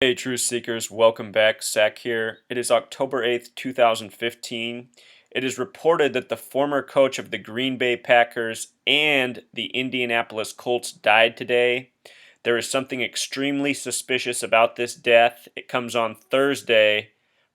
Hey, Truth Seekers, welcome back. Zach here. It is October 8th, 2015. It is reported that the former coach of the Green Bay Packers and the Indianapolis Colts died today. There is something extremely suspicious about this death. It comes on Thursday,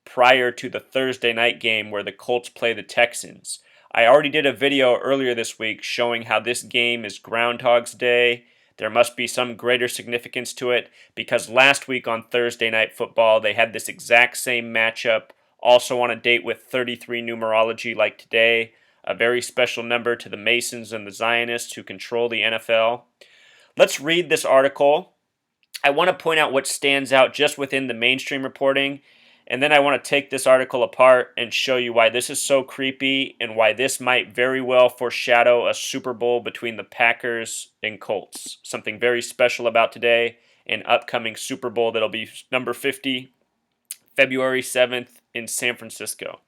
prior to the Thursday night game where the Colts play the Texans. I already did a video earlier this week showing how this game is Groundhog's Day. There must be some greater significance to it because last week on Thursday Night Football, they had this exact same matchup, also on a date with 33 numerology like today, a very special number to the Masons and the Zionists who control the NFL. Let's read this article. I want to point out what stands out just within the mainstream reporting, and then I want to take this article apart and show you why this is so creepy and why this might very well foreshadow a Super Bowl between the Packers and Colts. Something very special about today, an upcoming Super Bowl that'll be number 50, February 7th in San Francisco.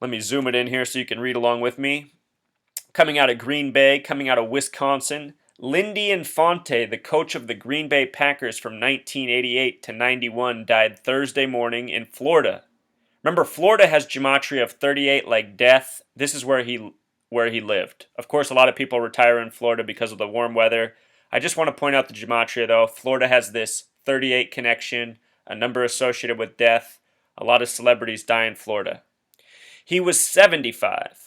Let me zoom it in here so you can read along with me. Coming out of Green Bay, coming out of Wisconsin, Lindy Infante, the coach of the Green Bay Packers from 1988 to 91, died Thursday morning in Florida. Remember, Florida has gematria of 38 like death. This is where he lived. Of course, a lot of people retire in Florida because of the warm weather. I just want to point out the gematria, though. Florida has this 38 connection, a number associated with death. A lot of celebrities die in Florida. He was 75.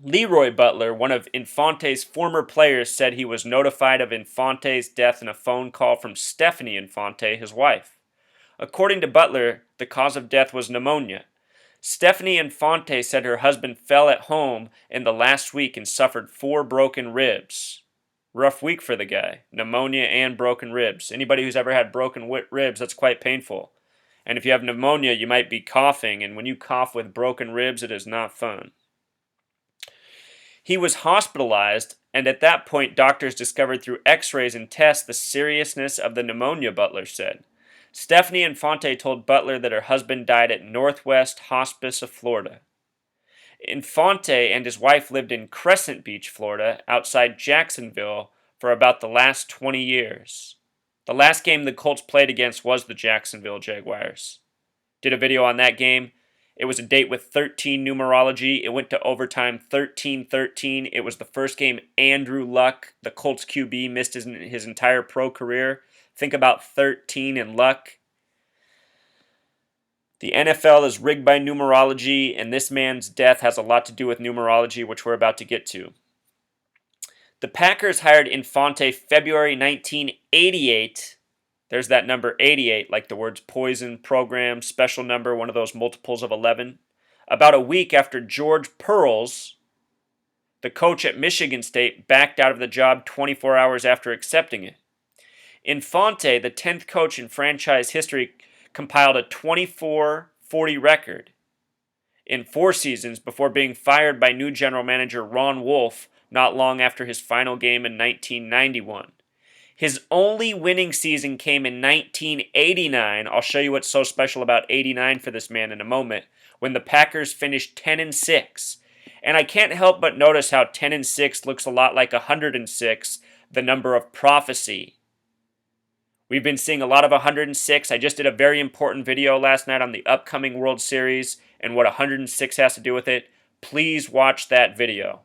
Leroy Butler, one of Infante's former players, said he was notified of Infante's death in a phone call from Stephanie Infante, his wife. According to Butler, the cause of death was pneumonia. Stephanie Infante said her husband fell at home in the last week and suffered 4 broken ribs. Rough week for the guy. Pneumonia and broken ribs. Anybody who's ever had broken ribs, that's quite painful. And if you have pneumonia, you might be coughing, and when you cough with broken ribs, it is not fun. He was hospitalized, and at that point, doctors discovered through x-rays and tests the seriousness of the pneumonia, Butler said. Stephanie Infante told Butler that her husband died at Northwest Hospice of Florida. Infante and his wife lived in Crescent Beach, Florida, outside Jacksonville, for about the last 20 years. The last game the Colts played against was the Jacksonville Jaguars. Did a video on that game. It was a date with 13 numerology. It went to overtime 13-13. It was the first game Andrew Luck, the Colts QB, missed his entire pro career. Think about 13 and Luck. The NFL is rigged by numerology, and this man's death has a lot to do with numerology, which we're about to get to. The Packers hired Infante February 1988. There's that number 88, like the words poison, program, special number, one of those multiples of 11. About a week after George Pearls, the coach at Michigan State, backed out of the job 24 hours after accepting it. Infante, the 10th coach in franchise history, compiled a 24-40 record in 4 seasons before being fired by new general manager Ron Wolf not long after his final game in 1991. His only winning season came in 1989. I'll show you what's so special about 89 for this man in a moment, when the Packers finished 10-6. And I can't help but notice how 10-6 looks a lot like 106, the number of prophecy. We've been seeing a lot of 106. I just did a very important video last night on the upcoming World Series and what 106 has to do with it. Please watch that video.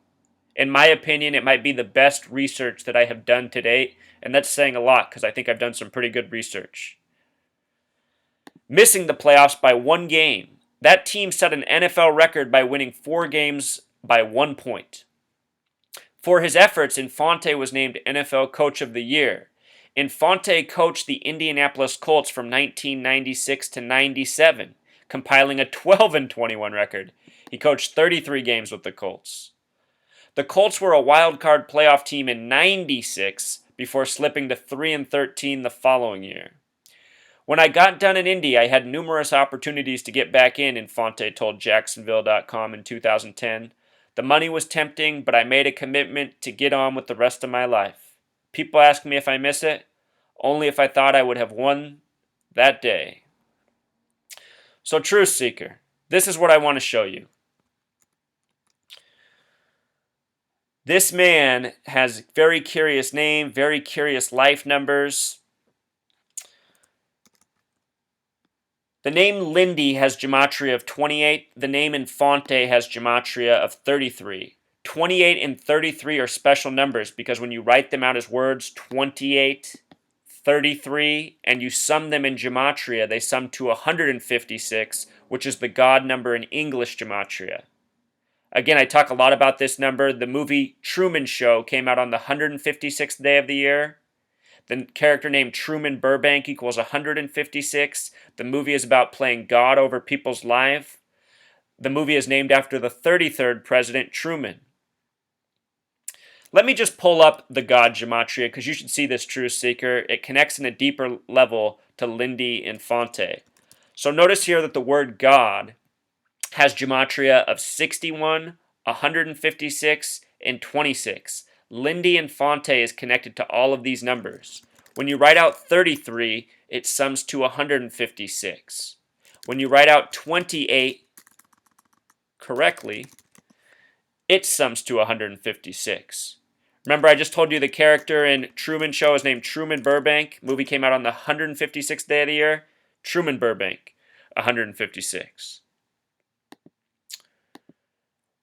In my opinion, it might be the best research that I have done to date, and that's saying a lot because I think I've done some pretty good research. Missing the playoffs by 1 game. That team set an NFL record by winning 4 games by 1 point. For his efforts, Infante was named NFL Coach of the Year. Infante coached the Indianapolis Colts from 1996 to 97, compiling a 12-21 record. He coached 33 games with the Colts. The Colts were a wild card playoff team in 96 before slipping to 3-13 the following year. When I got done in Indy, I had numerous opportunities to get back in, Infante told Jacksonville.com in 2010. The money was tempting, but I made a commitment to get on with the rest of my life. People ask me if I miss it, only if I thought I would have won that day. So, Truth Seeker, this is what I want to show you. This man has very curious name, very curious life numbers. The name Lindy has gematria of 28. The name Infante has gematria of 33. 28 and 33 are special numbers because when you write them out as words, 28, 33, and you sum them in gematria, they sum to 156, which is the God number in English gematria. Again, I talk a lot about this number. The movie Truman Show came out on the 156th day of the year. The character named Truman Burbank equals 156. The movie is about playing God over people's lives. The movie is named after the 33rd President Truman. Let me just pull up the God gematria because you should see this, Truth Seeker. It connects in a deeper level to Lindy Infante. So notice here that the word God has gematria of 61, 156, and 26. Lindy Infante is connected to all of these numbers. When you write out 33, it sums to 156. When you write out 28 correctly, it sums to 156. Remember, I just told you the character in Truman Show is named Truman Burbank. Movie came out on the 156th day of the year. Truman Burbank, 156.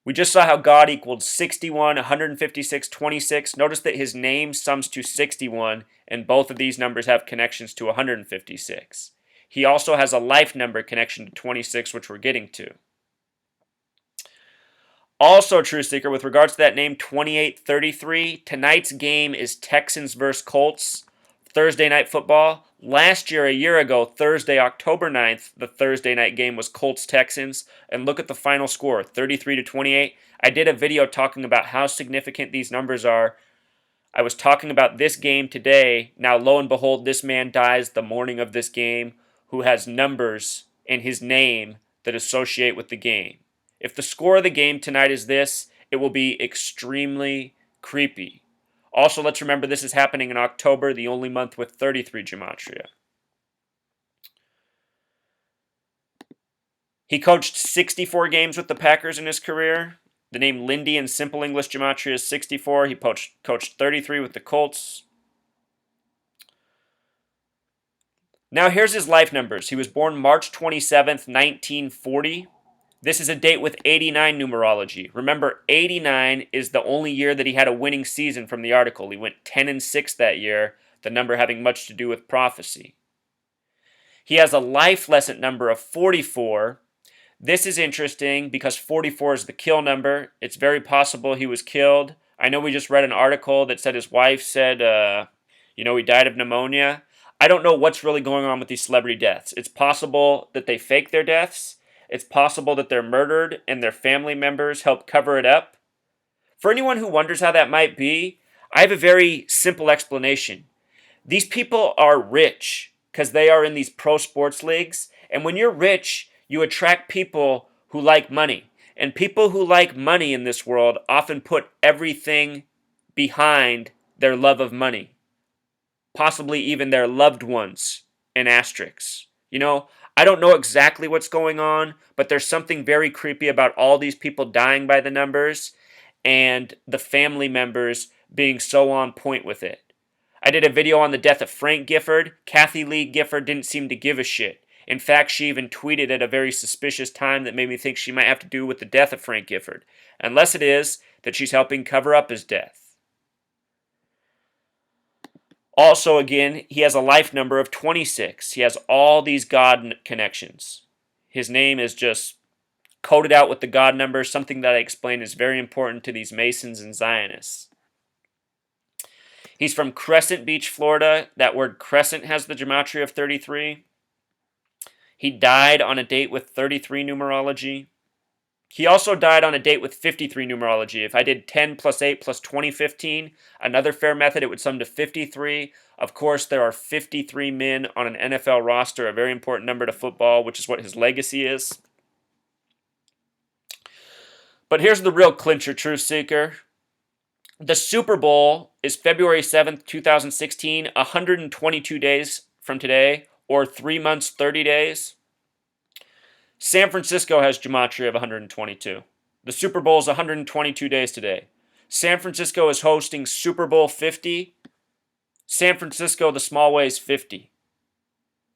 We just saw how God equaled 61, 156, 26. Notice that his name sums to 61, and both of these numbers have connections to 156. He also has a life number connection to 26, which we're getting to. Also, True Seeker, with regards to that name 2833, tonight's game is Texans versus Colts, Thursday night football. Last year, a year ago, Thursday, October 9th, the Thursday night game was Colts-Texans. And look at the final score, 33-28. I did a video talking about how significant these numbers are. I was talking about this game today. Now, lo and behold, this man dies the morning of this game who has numbers in his name that associate with the game. If the score of the game tonight is this, it will be extremely creepy. Also, let's remember this is happening in October, the only month with 33 gematria. He coached 64 games with the Packers in his career. The name Lindy in Simple English gematria is 64. He coached 33 with the Colts. Now here's his life numbers. He was born March 27th, 1940. This is a date with 89 numerology. Remember, 89 is the only year that he had a winning season from the article. He went 10-6 that year, the number having much to do with prophecy. He has a life lesson number of 44. This is interesting because 44 is the kill number. It's very possible he was killed. I know we just read an article that said his wife said, he died of pneumonia. I don't know what's really going on with these celebrity deaths. It's possible that they fake their deaths. It's possible that they're murdered and their family members help cover it up. For anyone who wonders how that might be, I have a very simple explanation. These people are rich because they are in these pro sports leagues. And when you're rich, you attract people who like money. And people who like money in this world often put everything behind their love of money. Possibly even their loved ones in asterisks. I don't know exactly what's going on, but there's something very creepy about all these people dying by the numbers and the family members being so on point with it. I did a video on the death of Frank Gifford. Kathy Lee Gifford didn't seem to give a shit. In fact, she even tweeted at a very suspicious time that made me think she might have to do with the death of Frank Gifford, unless it is that she's helping cover up his death. Also, again, he has a life number of 26. He has all these God connections. His name is just coded out with the God number, something that I explained is very important to these Masons and Zionists. He's from Crescent Beach, Florida. That word crescent has the gematria of 33. He died on a date with 33 numerology. He also died on a date with 53 numerology. If I did 10 plus 8 plus 20, 15, another fair method, it would sum to 53. Of course, there are 53 men on an NFL roster, a very important number to football, which is what his legacy is. But here's the real clincher, Truth Seeker. The Super Bowl is February 7th, 2016, 122 days from today, or 3 months, 30 days. San Francisco has gematria of 122. The Super Bowl is 122 days today. San Francisco is hosting Super Bowl 50. San Francisco, the small way is 50.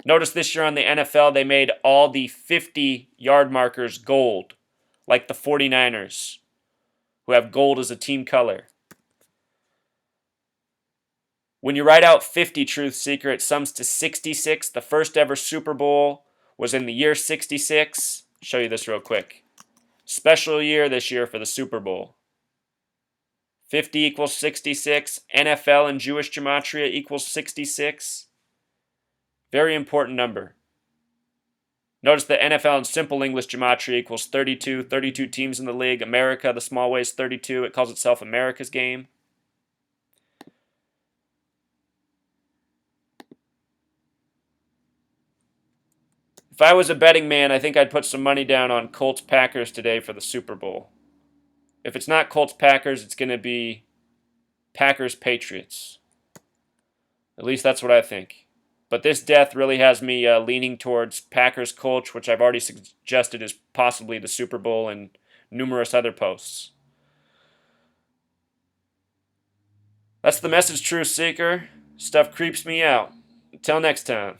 Notice this year on the NFL, they made all the 50-yard markers gold, like the 49ers, who have gold as a team color. When you write out 50, Truth Seeker, it sums to 66. The first ever Super Bowl was in the year 66. Show you this real quick. Special year this year for the Super Bowl. 50 equals 66. NFL and Jewish gematria equals 66. Very important number. Notice the NFL in simple English gematria equals 32. 32 teams in the league. America, the small way, is 32. It calls itself America's game. If I was a betting man, I think I'd put some money down on Colts Packers today for the Super Bowl. If it's not Colts Packers, it's going to be Packers Patriots. At least that's what I think. But this death really has me leaning towards Packers Colts, which I've already suggested is possibly the Super Bowl, and numerous other posts. That's the message, Truth Seeker. Stuff creeps me out. Until next time.